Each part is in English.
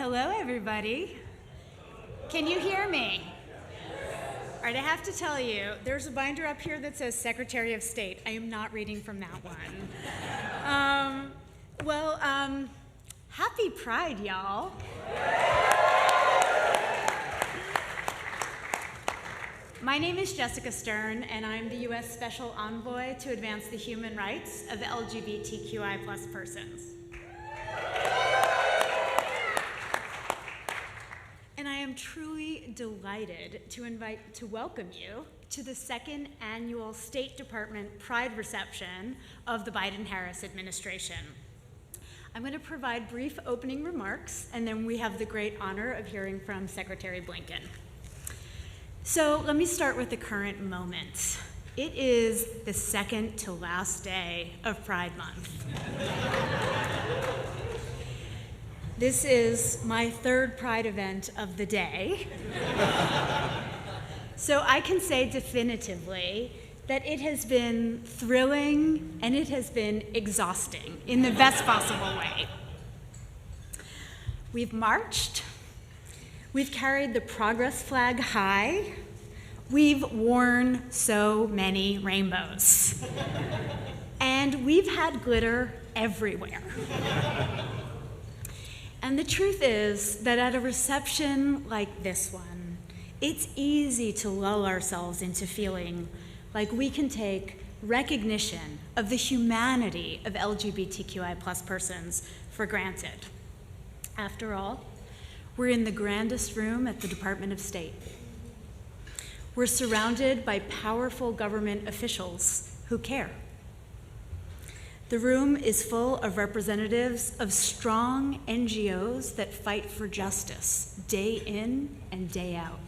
Hello, everybody. Can you hear me? All right, I have to tell you, there's a binder up here that says Secretary of State. I am not reading from that one. Happy Pride, y'all. My name is Jessica Stern, and I'm the U.S. Special Envoy to advance the human rights of LGBTQI+ persons. And I am truly delighted to welcome you to the second annual State Department Pride reception of the Biden-Harris administration. I'm going to provide brief opening remarks, and then we have the great honor of hearing from Secretary Blinken. So let me start with the current moment. It is the second to last day of Pride Month. This is my third Pride event of the day. So I can say definitively that it has been thrilling and it has been exhausting in the best possible way. We've marched, we've carried the progress flag high, we've worn so many rainbows, and we've had glitter everywhere. And the truth is that at a reception like this one, it's easy to lull ourselves into feeling like we can take recognition of the humanity of LGBTQI+ persons for granted. After all, we're in the grandest room at the Department of State. We're surrounded by powerful government officials who care. The room is full of representatives of strong NGOs that fight for justice day in and day out.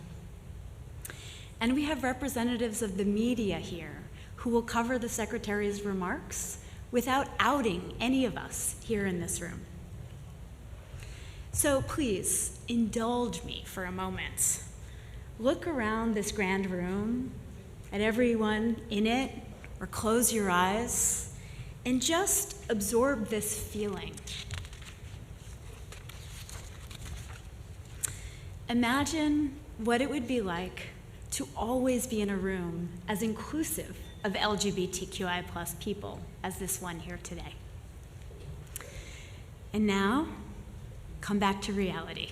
And we have representatives of the media here who will cover the Secretary's remarks without outing any of us here in this room. So please, indulge me for a moment. Look around this grand room at everyone in it, or close your eyes, and just absorb this feeling. Imagine what it would be like to always be in a room as inclusive of LGBTQI+ people as this one here today. And now, come back to reality.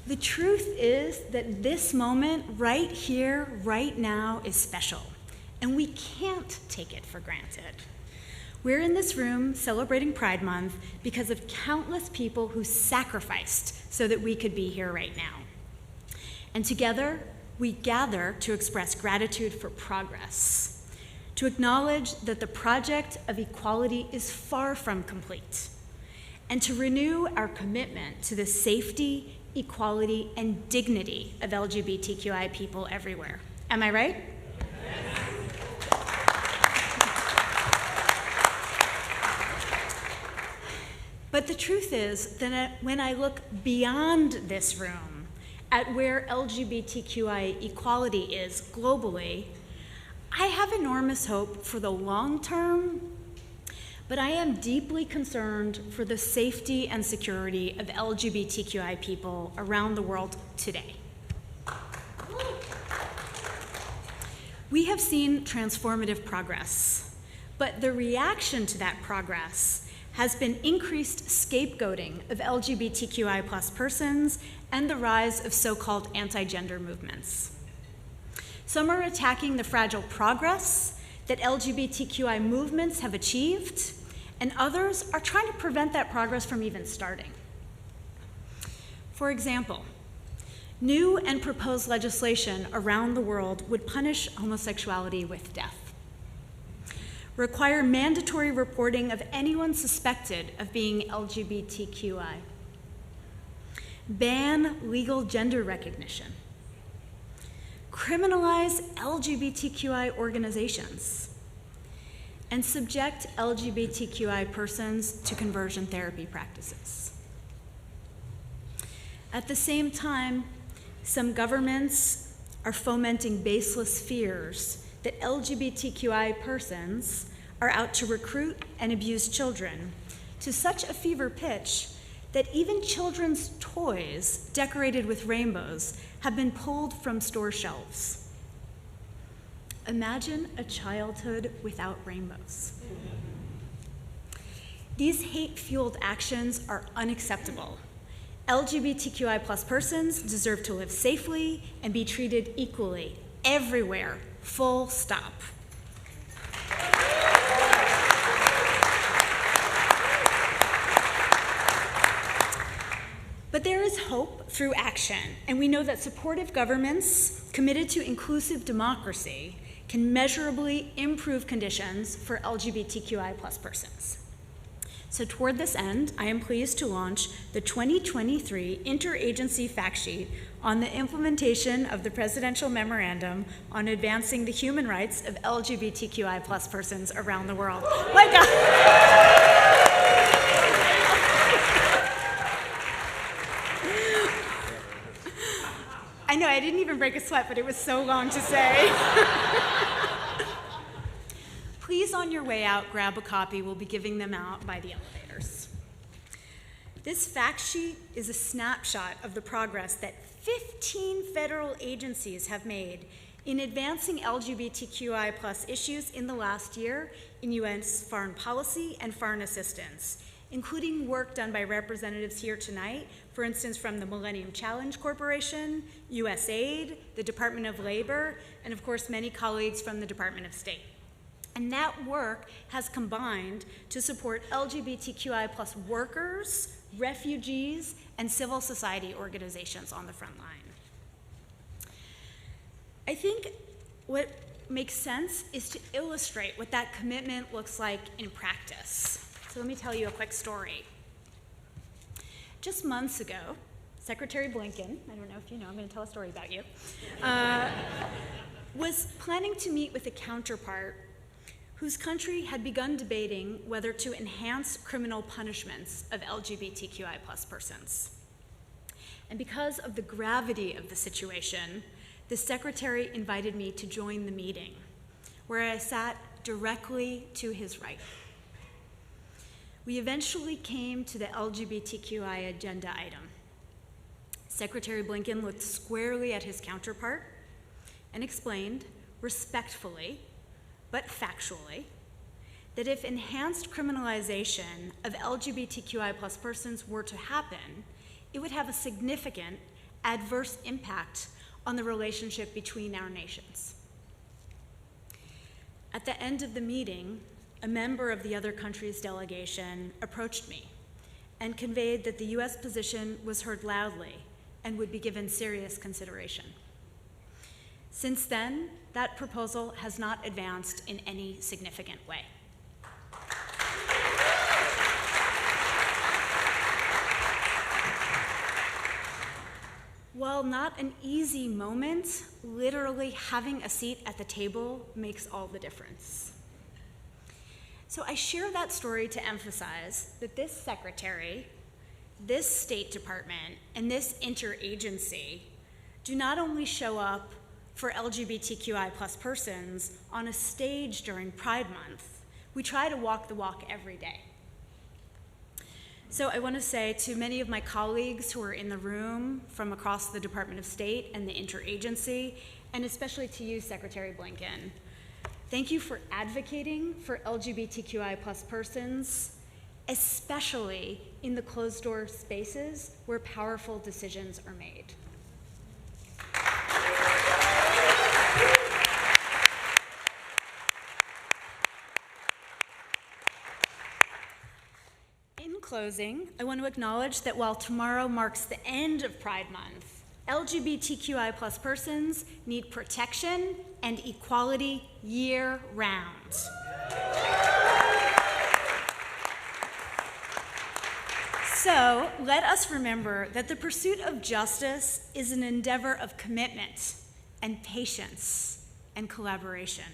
The truth is that this moment right here, right now, is special, and we can't take it for granted. We're in this room celebrating Pride Month because of countless people who sacrificed so that we could be here right now. And together, we gather to express gratitude for progress, to acknowledge that the project of equality is far from complete, and to renew our commitment to the safety, equality, and dignity of LGBTQI people everywhere. Am I right? But the truth is that when I look beyond this room at where LGBTQI equality is globally, I have enormous hope for the long term, but I am deeply concerned for the safety and security of LGBTQI people around the world today. We have seen transformative progress, but the reaction to that progress has been increased scapegoating of LGBTQI+ persons and the rise of so-called anti-gender movements. Some are attacking the fragile progress that LGBTQI movements have achieved, and others are trying to prevent that progress from even starting. For example, new and proposed legislation around the world would punish homosexuality with death, require mandatory reporting of anyone suspected of being LGBTQI, ban legal gender recognition, criminalize LGBTQI organizations, and subject LGBTQI persons to conversion therapy practices. At the same time, some governments are fomenting baseless fears that LGBTQI persons are out to recruit and abuse children to such a fever pitch that even children's toys decorated with rainbows have been pulled from store shelves. Imagine a childhood without rainbows. These hate-fueled actions are unacceptable. LGBTQI+ persons deserve to live safely and be treated equally, everywhere, full stop. But there is hope through action, and we know that supportive governments committed to inclusive democracy can measurably improve conditions for LGBTQI+ persons. So toward this end, I am pleased to launch the 2023 Interagency Fact Sheet on the implementation of the Presidential Memorandum on Advancing the Human Rights of LGBTQI+ persons around the world. My God! I know, I didn't even break a sweat, but it was so long to say. Please, on your way out, grab a copy. We'll be giving them out by the elevators. This fact sheet is a snapshot of the progress that 15 federal agencies have made in advancing LGBTQI+ issues in the last year in U.S. foreign policy and foreign assistance, including work done by representatives here tonight, for instance, from the Millennium Challenge Corporation, USAID, the Department of Labor, and of course, many colleagues from the Department of State. And that work has combined to support LGBTQI+ workers, refugees, and civil society organizations on the front line. I think what makes sense is to illustrate what that commitment looks like in practice. So let me tell you a quick story. Just months ago, Secretary Blinken, I don't know if you know, I'm going to tell a story about you, was planning to meet with a counterpart whose country had begun debating whether to enhance criminal punishments of LGBTQI+ persons. And because of the gravity of the situation, the secretary invited me to join the meeting, where I sat directly to his right. We eventually came to the LGBTQI agenda item. Secretary Blinken looked squarely at his counterpart and explained, respectfully, but factually, that if enhanced criminalization of LGBTQI+ persons were to happen, it would have a significant adverse impact on the relationship between our nations. At the end of the meeting, a member of the other country's delegation approached me and conveyed that the US position was heard loudly and would be given serious consideration. Since then, that proposal has not advanced in any significant way. While not an easy moment, literally having a seat at the table makes all the difference. So I share that story to emphasize that this secretary, this State Department, and this interagency do not only show up for LGBTQI+ persons on a stage during Pride Month. We try to walk the walk every day. So I want to say to many of my colleagues who are in the room from across the Department of State and the interagency, and especially to you, Secretary Blinken, thank you for advocating for LGBTQI+ persons, especially in the closed-door spaces where powerful decisions are made. In closing, I want to acknowledge that while tomorrow marks the end of Pride Month, LGBTQI+ persons need protection and equality year-round. So let us remember that the pursuit of justice is an endeavor of commitment and patience and collaboration.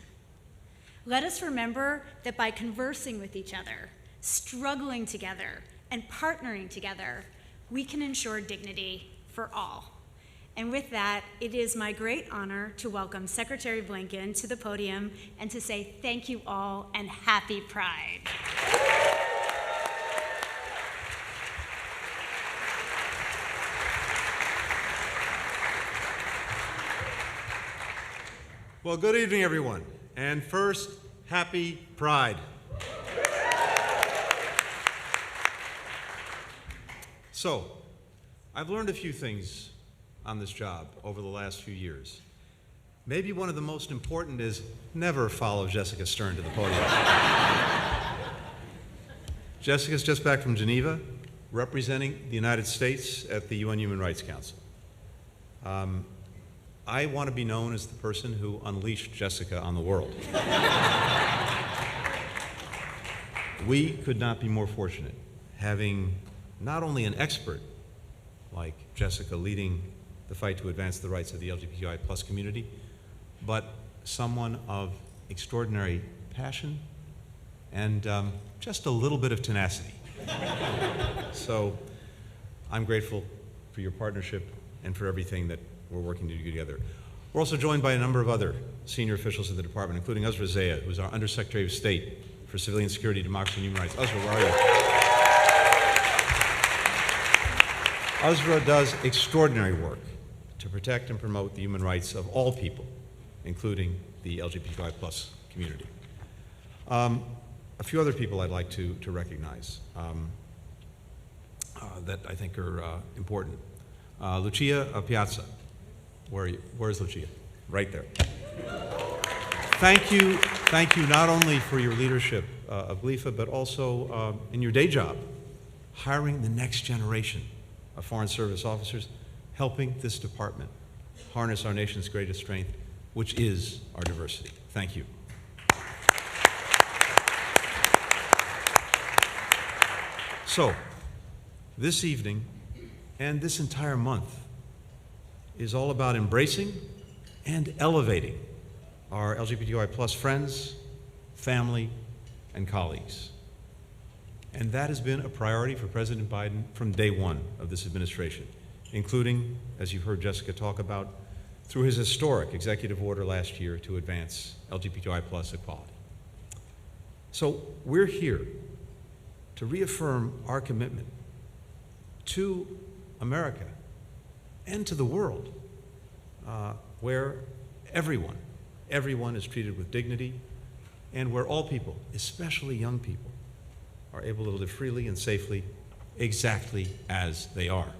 Let us remember that by conversing with each other, struggling together, and partnering together, we can ensure dignity for all. And with that, it is my great honor to welcome Secretary Blinken to the podium and to say thank you all and happy Pride. Well, good evening, everyone. And first, happy Pride. So, I've learned a few things on this job over the last few years. Maybe one of the most important is never follow Jessica Stern to the podium. Jessica's just back from Geneva, representing the United States at the UN Human Rights Council. I want to be known as the person who unleashed Jessica on the world. We could not be more fortunate, having not only an expert like Jessica leading the fight to advance the rights of the LGBTQI+ community, but someone of extraordinary passion and just a little bit of tenacity. So I'm grateful for your partnership and for everything that we're working to do together. We're also joined by a number of other senior officials in the department, including Uzra Zaya, who's our Undersecretary of State for Civilian Security, Democracy, and Human Rights. Uzra, where are you? Uzra does extraordinary work to protect and promote the human rights of all people, including the LGBTQI+ community. A few other people I'd like to recognize that I think are important. Lucia Piazza. Where are you? Where's Lucia? Right there. Thank you not only for your leadership of GLIFA, but also in your day job, hiring the next generation of Foreign Service officers, helping this department harness our nation's greatest strength, which is our diversity. Thank you. So, this evening and this entire month is all about embracing and elevating our LGBTQI+ friends, family, and colleagues. And that has been a priority for President Biden from day one of this administration, including, as you've heard Jessica talk about, through his historic executive order last year to advance LGBTQI+ equality. So we're here to reaffirm our commitment to America and to the world, where everyone is treated with dignity, and where all people, especially young people, are able to live freely and safely exactly as they are.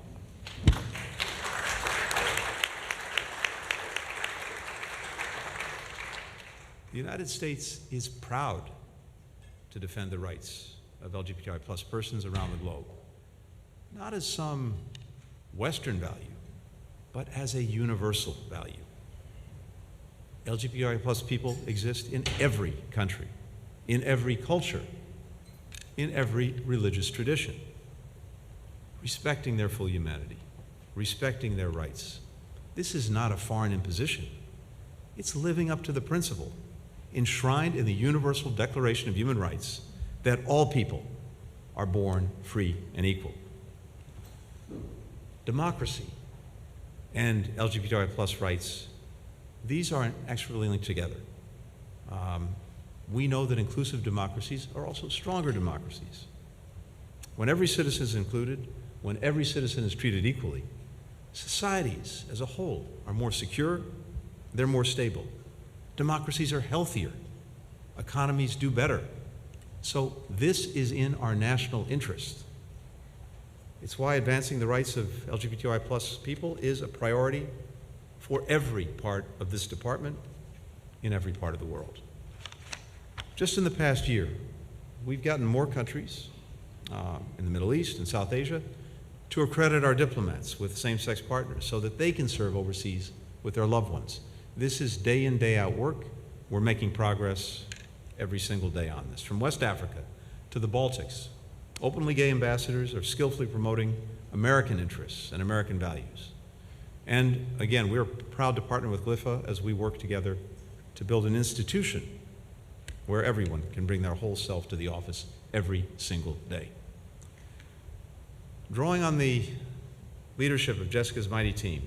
The United States is proud to defend the rights of LGBTQI+ persons around the globe, not as some Western value, but as a universal value. LGBTQI+ people exist in every country, in every culture, in every religious tradition, respecting their full humanity, respecting their rights. This is not a foreign imposition. It's living up to the principle enshrined in the Universal Declaration of Human Rights that all people are born free and equal. Democracy and LGBTQI+ rights, these are inextricably linked together. We know that inclusive democracies are also stronger democracies. When every citizen is included, when every citizen is treated equally, societies as a whole are more secure, they're more stable. Democracies are healthier, economies do better. So this is in our national interest. It's why advancing the rights of LGBTQI+ people is a priority for every part of this department in every part of the world. Just in the past year, we've gotten more countries in the Middle East and South Asia to accredit our diplomats with same-sex partners so that they can serve overseas with their loved ones. This is day in, day out work. We're making progress every single day on this. From West Africa to the Baltics, openly gay ambassadors are skillfully promoting American interests and American values. And again, we're proud to partner with GLIFA as we work together to build an institution where everyone can bring their whole self to the office every single day. Drawing on the leadership of Jessica's mighty team,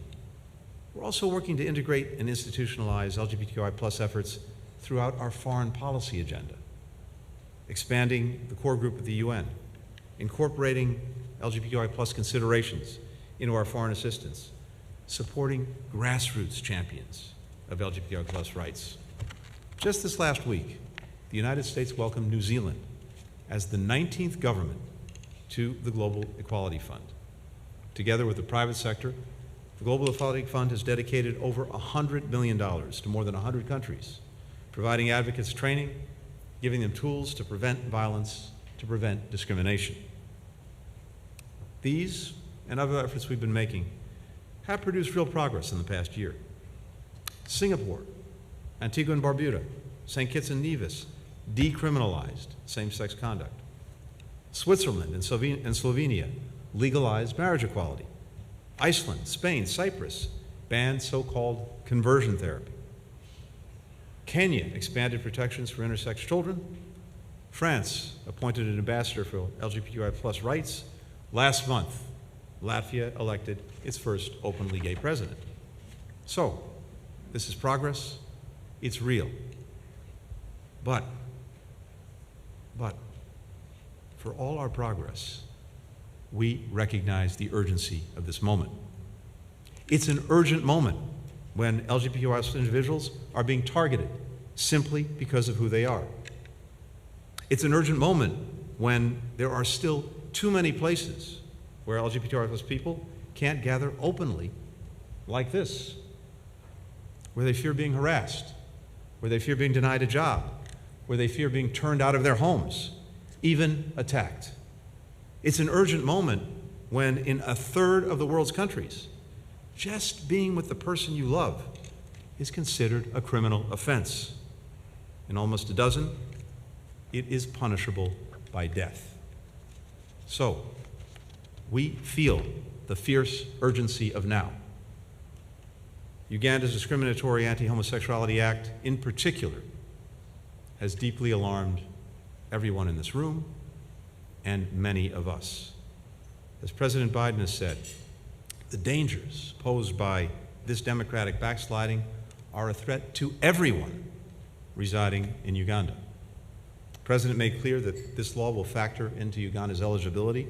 we're also working to integrate and institutionalize LGBTQI+ efforts throughout our foreign policy agenda, expanding the core group of the UN, incorporating LGBTQI+ considerations into our foreign assistance, supporting grassroots champions of LGBTQ+ rights. Just this last week, the United States welcomed New Zealand as the 19th government to the Global Equality Fund. Together with the private sector, the Global Equality Fund has dedicated over $100 million to more than 100 countries, providing advocates training, giving them tools to prevent violence, to prevent discrimination. These and other efforts we've been making have produced real progress in the past year. Singapore, Antigua and Barbuda, St. Kitts and Nevis decriminalized same-sex conduct. Switzerland and Slovenia legalized marriage equality. Iceland, Spain, Cyprus banned so-called conversion therapy. Kenya expanded protections for intersex children. France appointed an ambassador for LGBTQI+ rights. Last month, Latvia elected its first openly gay president. So, this is progress. It's real. But for all our progress, we recognize the urgency of this moment. It's an urgent moment when LGBTQI+ individuals are being targeted simply because of who they are. It's an urgent moment when there are still too many places where LGBTQI+ people can't gather openly like this, where they fear being harassed, where they fear being denied a job, where they fear being turned out of their homes, even attacked. It's an urgent moment when in a third of the world's countries, just being with the person you love is considered a criminal offense. In almost a dozen, it is punishable by death. So, we feel the fierce urgency of now. Uganda's Discriminatory Anti-Homosexuality Act, in particular, has deeply alarmed everyone in this room and many of us. As President Biden has said, the dangers posed by this democratic backsliding are a threat to everyone residing in Uganda. The President made clear that this law will factor into Uganda's eligibility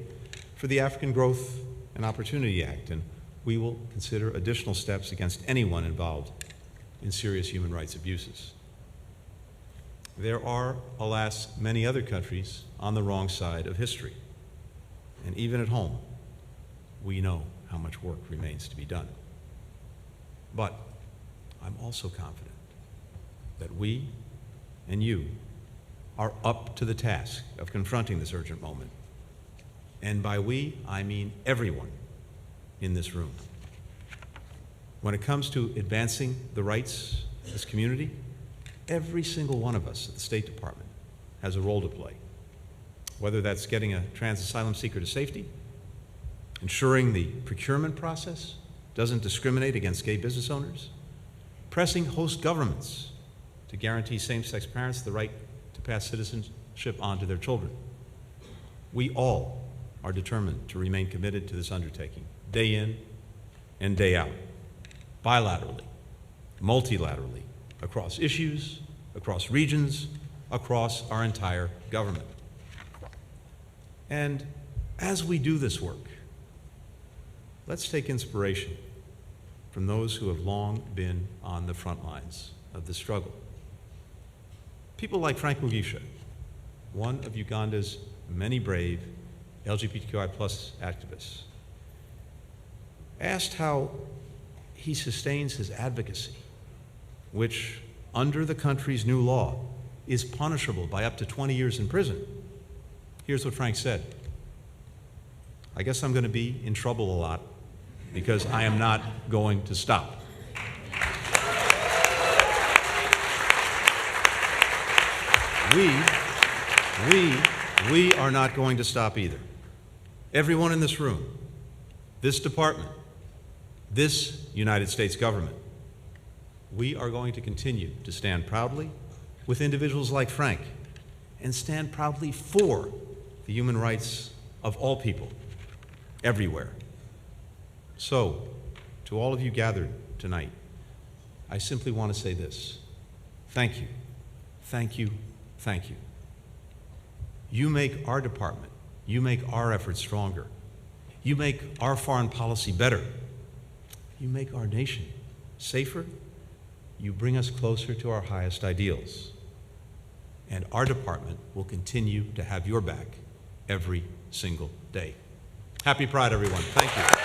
for the African Growth and Opportunity Act, and we will consider additional steps against anyone involved in serious human rights abuses. There are, alas, many other countries on the wrong side of history. And even at home, we know how much work remains to be done. But I'm also confident that we and you are up to the task of confronting this urgent moment. And by we, I mean everyone in this room. When it comes to advancing the rights of this community, every single one of us at the State Department has a role to play, whether that's getting a trans asylum seeker to safety, ensuring the procurement process doesn't discriminate against gay business owners, pressing host governments to guarantee same-sex parents the right to pass citizenship on to their children. We all are determined to remain committed to this undertaking, day in and day out, bilaterally, multilaterally, across issues, across regions, across our entire government. And as we do this work, let's take inspiration from those who have long been on the front lines of the struggle. People like Frank Mugisha, one of Uganda's many brave LGBTQI+ activists, asked how he sustains his advocacy, which, under the country's new law, is punishable by up to 20 years in prison. Here's what Frank said: "I guess I'm going to be in trouble a lot because I am not going to stop." We are not going to stop either. Everyone in this room, this department, this United States government, we are going to continue to stand proudly with individuals like Frank and stand proudly for the human rights of all people, everywhere. So, to all of you gathered tonight, I simply want to say this: thank you, thank you, thank you. You make our department, you make our efforts stronger, you make our foreign policy better, you make our nation safer You bring us closer to our highest ideals. And our department will continue to have your back every single day. Happy Pride, everyone. Thank you.